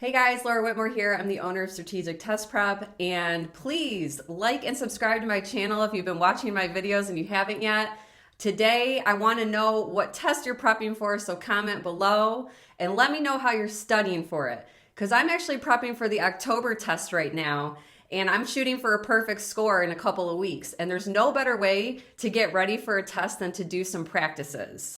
Hey guys, Laura Whitmore here. I'm the owner of Strategic Test Prep, and please like and subscribe to my channel if you've been watching my videos and you haven't yet. Today, I want to know what test you're prepping for, so comment below and let me know how you're studying for it. Because I'm actually prepping for the October test right now, and I'm shooting for a perfect score in a couple of weeks. And there's no better way to get ready for a test than to do some practices.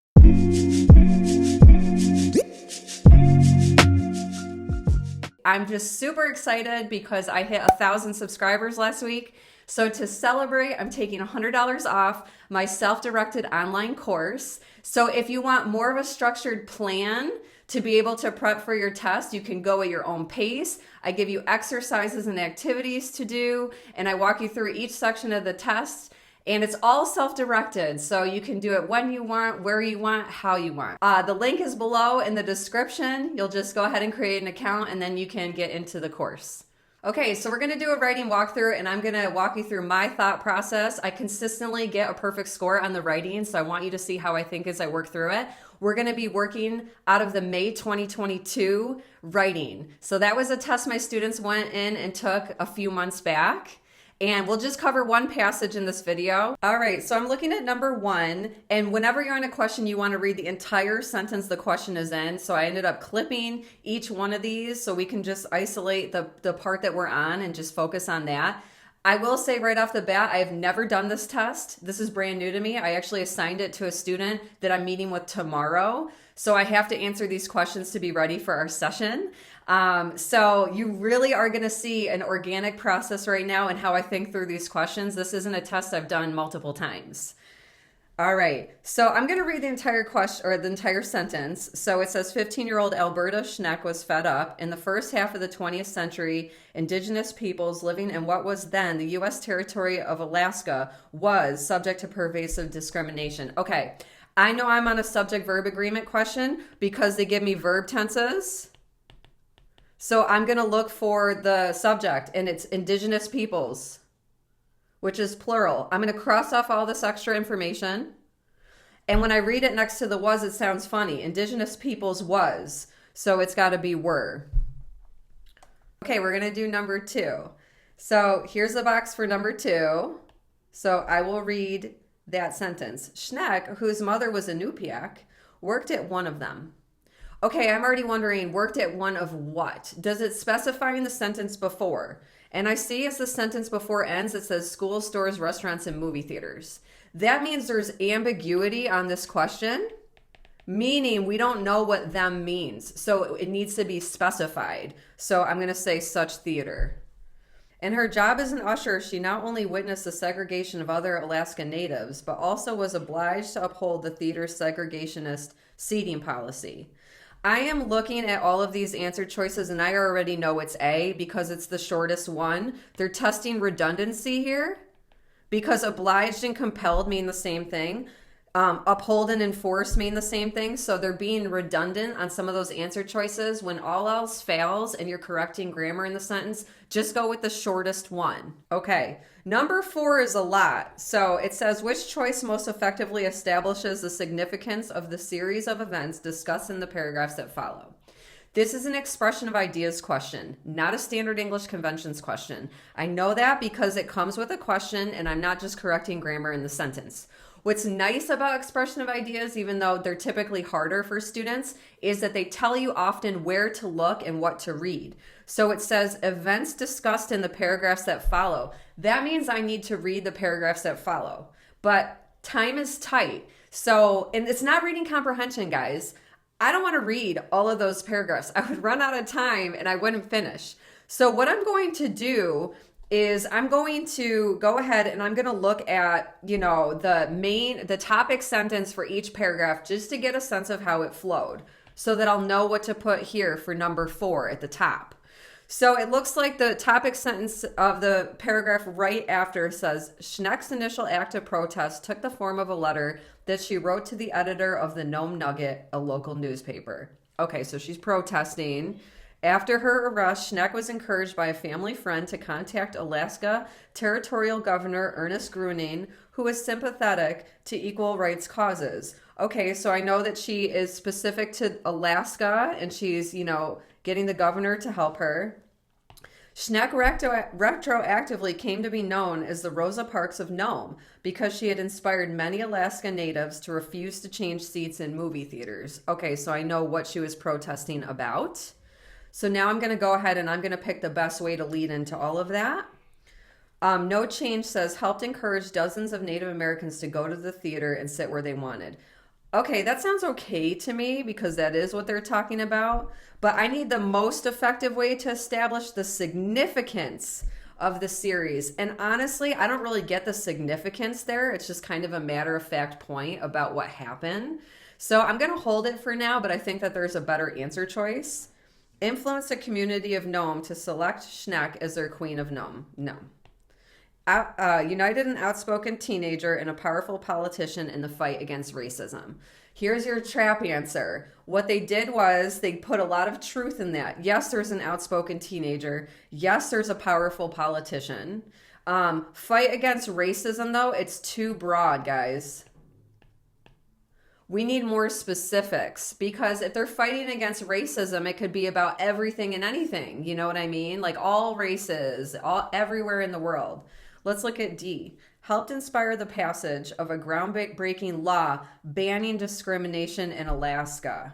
I'm just super excited because I hit 1,000 subscribers last week. So to celebrate, I'm taking $100 off my self-directed online course. So if you want more of a structured plan to be able to prep for your test, you can go at your own pace. I give you exercises and activities to do, and I walk you through each section of the test. And it's all self-directed, so you can do it when you want, where you want, how you want. The link is below in the description. You'll just go ahead and create an account, and then you can get into the course. Okay, so we're gonna do a writing walkthrough, and I'm gonna walk you through my thought process. I consistently get a perfect score on the writing, so I want you to see how I think as I work through it. We're gonna be working out of the May 2022 writing. So that was a test my students went in and took a few months back. And we'll just cover one passage in this video. All right, so I'm looking at number 1, and whenever you're on a question, you want to read the entire sentence the question is in. So I ended up clipping each one of these so we can just isolate the part that we're on and just focus on that. I will say right off the bat, I have never done this test. This is brand new to me. I actually assigned it to a student that I'm meeting with tomorrow. So I have to answer these questions to be ready for our session. So you really are going to see an organic process right now in how I think through these questions. This isn't a test I've done multiple times. All right, so I'm going to read the entire question or the entire sentence. So it says 15-year-old Alberta Schneck was fed up. In the first half of the 20th century, indigenous peoples living in what was then the U.S. territory of Alaska was subject to pervasive discrimination. Okay, I know I'm on a subject-verb agreement question because they give me verb tenses. So I'm going to look for the subject, and it's indigenous peoples, which is plural. I'm going to cross off all this extra information. And when I read it next to the was, it sounds funny. Indigenous peoples was. So it's got to be were. Okay, we're going to do number 2. So here's the box for number 2. So I will read that sentence. Schneck, whose mother was a Nupiaq, worked at one of them. Okay, I'm already wondering, worked at one of what? Does it specify in the sentence before? And I see as the sentence before ends, it says schools, stores, restaurants, and movie theaters. That means there's ambiguity on this question, meaning we don't know what them means. So it needs to be specified. So I'm going to say such theater. In her job as an usher, she not only witnessed the segregation of other Alaska Natives, but also was obliged to uphold the theater's segregationist seating policy. I am looking at all of these answer choices, and I already know it's A because it's the shortest one. They're testing redundancy here because obliged and compelled mean the same thing. Uphold and enforce mean the same thing. So they're being redundant on some of those answer choices. When all else fails and you're correcting grammar in the sentence, just go with the shortest one. Okay, number 4 is a lot. So it says, which choice most effectively establishes the significance of the series of events discussed in the paragraphs that follow? This is an expression of ideas question, not a standard English conventions question. I know that because it comes with a question and I'm not just correcting grammar in the sentence. What's nice about expression of ideas, even though they're typically harder for students, is that they tell you often where to look and what to read. So it says events discussed in the paragraphs that follow. That means I need to read the paragraphs that follow. But time is tight. So, and it's not reading comprehension, guys. I don't want to read all of those paragraphs. I would run out of time and I wouldn't finish. So what I'm going to do is I'm going to go ahead and I'm going to look at, the topic sentence for each paragraph just to get a sense of how it flowed so that I'll know what to put here for number 4 at the top. So it looks like the topic sentence of the paragraph right after says, Schneck's initial act of protest took the form of a letter that she wrote to the editor of the Nome Nugget, a local newspaper. Okay, so she's protesting. After her arrest, Schneck was encouraged by a family friend to contact Alaska Territorial Governor Ernest Gruening, who is sympathetic to equal rights causes. Okay, so I know that she is specific to Alaska and she's, getting the governor to help her. Schneck retroactively came to be known as the Rosa Parks of Nome because she had inspired many Alaska natives to refuse to change seats in movie theaters. Okay, so I know what she was protesting about. So now I'm going to go ahead and I'm going to pick the best way to lead into all of that. No Change says helped encourage dozens of Native Americans to go to the theater and sit where they wanted. Okay, that sounds okay to me because that is what they're talking about. But I need the most effective way to establish the significance of the series. And honestly, I don't really get the significance there. It's just kind of a matter of fact point about what happened. So I'm going to hold it for now, but I think that there's a better answer choice. Influence the community of Nome to select Schneck as their queen of Nome. No. United an outspoken teenager and a powerful politician in the fight against racism. Here's your trap answer. What they did was they put a lot of truth in that. Yes, there's an outspoken teenager. Yes, there's a powerful politician. Fight against racism, though, it's too broad, guys. We need more specifics because if they're fighting against racism, it could be about everything and anything. You know what I mean? Like all races, everywhere in the world. Let's look at D. Helped inspire the passage of a groundbreaking law banning discrimination in Alaska.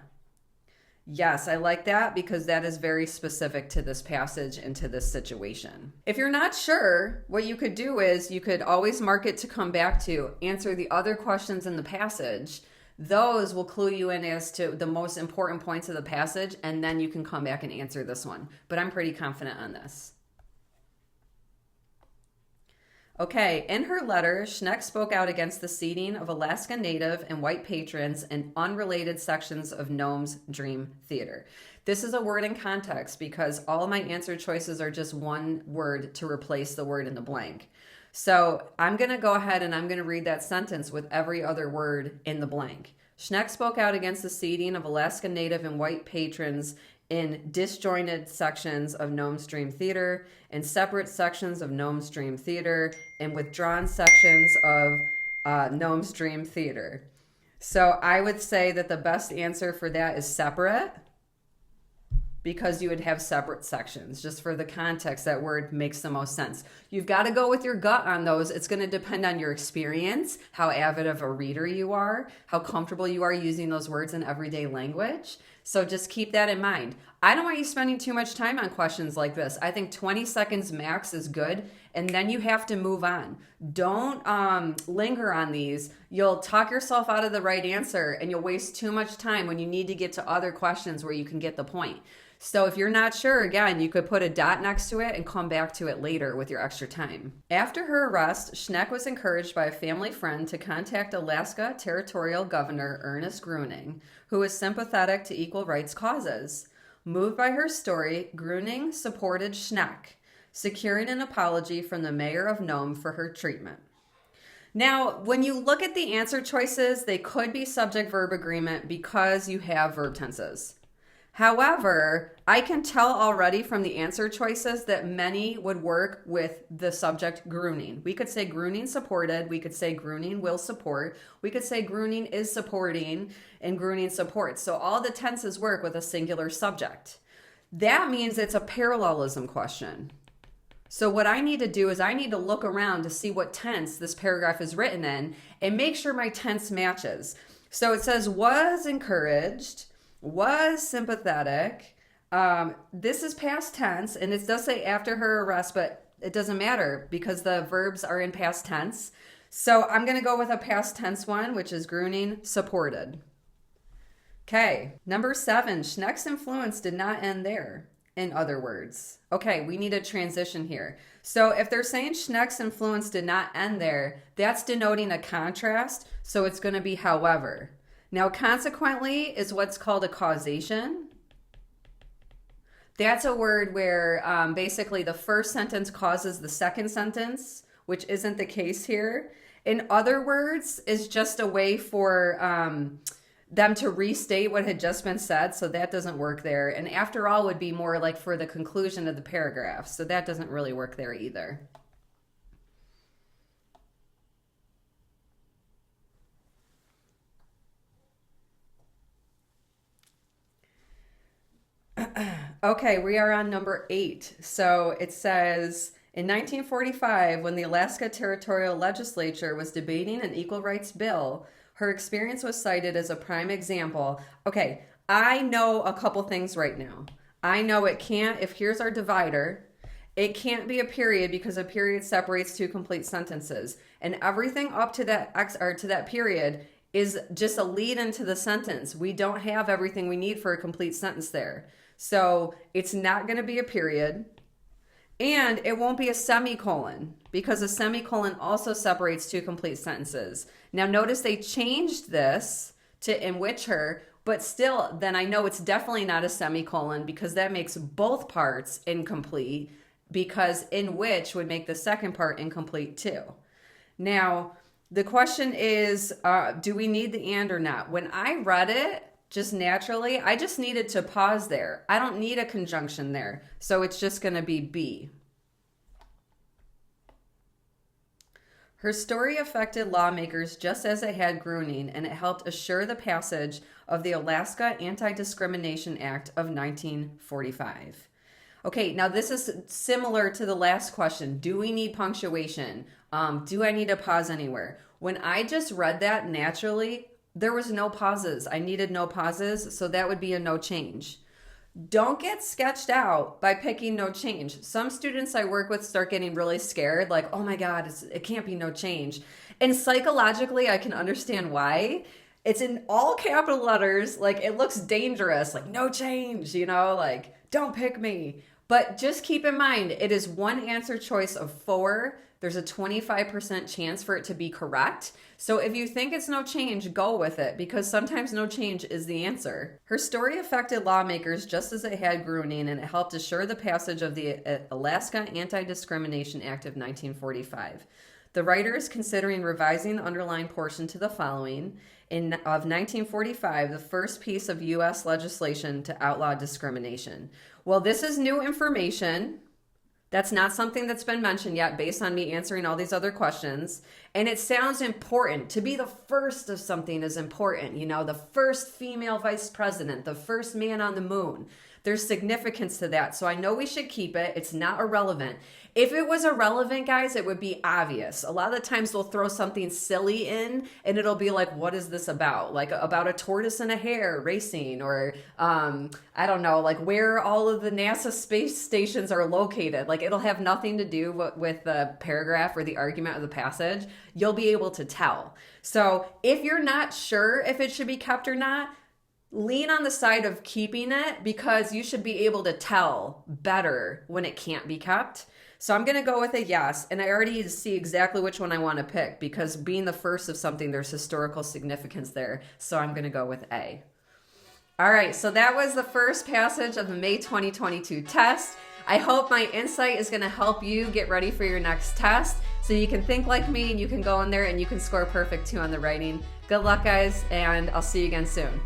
Yes, I like that because that is very specific to this passage and to this situation. If you're not sure, what you could do is you could always mark it to come back to, answer the other questions in the passage. Those will clue you in as to the most important points of the passage, and then you can come back and answer this one. But I'm pretty confident on this. Okay, in her letter, Schneck spoke out against the seating of Alaska Native and white patrons in unrelated sections of Nome's Dream Theater. This is a word in context because all of my answer choices are just one word to replace the word in the blank. So I'm going to go ahead and I'm going to read that sentence with every other word in the blank. Schneck spoke out against the seating of Alaska Native and white patrons in disjointed sections of Nome's Dream Theater, in separate sections of Nome's Dream Theater, and withdrawn sections of Nome's Dream Theater. So I would say that the best answer for that is separate, because you would have separate sections. Just for the context, that word makes the most sense. You've got to go with your gut on those. It's going to depend on your experience, how avid of a reader you are, how comfortable you are using those words in everyday language. So just keep that in mind. I don't want you spending too much time on questions like this. I think 20 seconds max is good, and then you have to move on. Don't linger on these. You'll talk yourself out of the right answer, and you'll waste too much time when you need to get to other questions where you can get the point. So if you're not sure, again, you could put a dot next to it and come back to it later with your extra time. After her arrest, Schneck was encouraged by a family friend to contact Alaska Territorial Governor Ernest Gruening, who was sympathetic to equal rights causes. Moved by her story, Gruening supported Schneck, securing an apology from the mayor of Nome for her treatment. Now, when you look at the answer choices, they could be subject-verb agreement because you have verb tenses. However, I can tell already from the answer choices that many would work with the subject Gruening. We could say Gruening supported. We could say Gruening will support. We could say Gruening is supporting and Gruening supports. So all the tenses work with a singular subject. That means it's a parallelism question. So what I need to do is I need to look around to see what tense this paragraph is written in and make sure my tense matches. So it says was encouraged, was sympathetic. This is past tense, and it does say after her arrest, but it doesn't matter because the verbs are in past tense. So I'm going to go with a past tense one, which is Gruening supported. Okay, number 7, Schneck's influence did not end there, in other words. Okay, we need a transition here. So if they're saying Schneck's influence did not end there, that's denoting a contrast, so it's going to be however. Now, consequently is what's called a causation. That's a word where basically the first sentence causes the second sentence, which isn't the case here. In other words, is just a way for them to restate what had just been said, so that doesn't work there. And after all would be more like for the conclusion of the paragraph, so that doesn't really work there either. Okay, we are on number 8. So it says, in 1945, when the Alaska Territorial Legislature was debating an equal rights bill, her experience was cited as a prime example. Okay, I know a couple things right now. I know it can't, if here's our divider, it can't be a period because a period separates two complete sentences. And everything up to that to that period is just a lead into the sentence. We don't have everything we need for a complete sentence there. So it's not going to be a period. And it won't be a semicolon because a semicolon also separates two complete sentences. Now notice they changed this to in which her, but still then I know it's definitely not a semicolon because that makes both parts incomplete, because in which would make the second part incomplete too. Now the question is, do we need the and or not? When I read it, just naturally, I just needed to pause there. I don't need a conjunction there. So it's just going to be B. Her story affected lawmakers just as it had Gruening, and it helped assure the passage of the Alaska Anti-Discrimination Act of 1945. Okay, now this is similar to the last question. Do we need punctuation? Do I need to pause anywhere? When I just read that naturally, there was no pauses. I needed no pauses, so that would be a no change. Don't get sketched out by picking no change. Some students I work with start getting really scared, like, oh my God, it can't be no change. And psychologically, I can understand why. It's in all capital letters, like it looks dangerous, like no change, like don't pick me. But just keep in mind, it is one answer choice of 4. There's a 25% chance for it to be correct. So if you think it's no change, go with it, because sometimes no change is the answer. Her story affected lawmakers just as it had Gruening, and it helped assure the passage of the Alaska Anti-Discrimination Act of 1945. The writer is considering revising the underlined portion to the following. Of 1945, the first piece of U.S. legislation to outlaw discrimination. Well, this is new information. That's not something that's been mentioned yet based on me answering all these other questions. And it sounds important. To be the first of something is important. The first female vice president, the first man on the moon. There's significance to that. So I know we should keep it. It's not irrelevant. If it was irrelevant, guys, it would be obvious. A lot of the times they'll throw something silly in and it'll be like, what is this about? Like about a tortoise and a hare racing, or I don't know, like where all of the NASA space stations are located. Like it'll have nothing to do with the paragraph or the argument of the passage. You'll be able to tell. So if you're not sure if it should be kept or not, lean on the side of keeping it, because you should be able to tell better when it can't be kept. So I'm going to go with a yes, and I already see exactly which one I want to pick, because being the first of something, there's historical significance there. So I'm going to go with A. All right, so that was the first passage of the May 2022 test. I hope my insight is going to help you get ready for your next test, so you can think like me and you can go in there and you can score perfect too on the writing. Good luck, guys, and I'll see you again soon.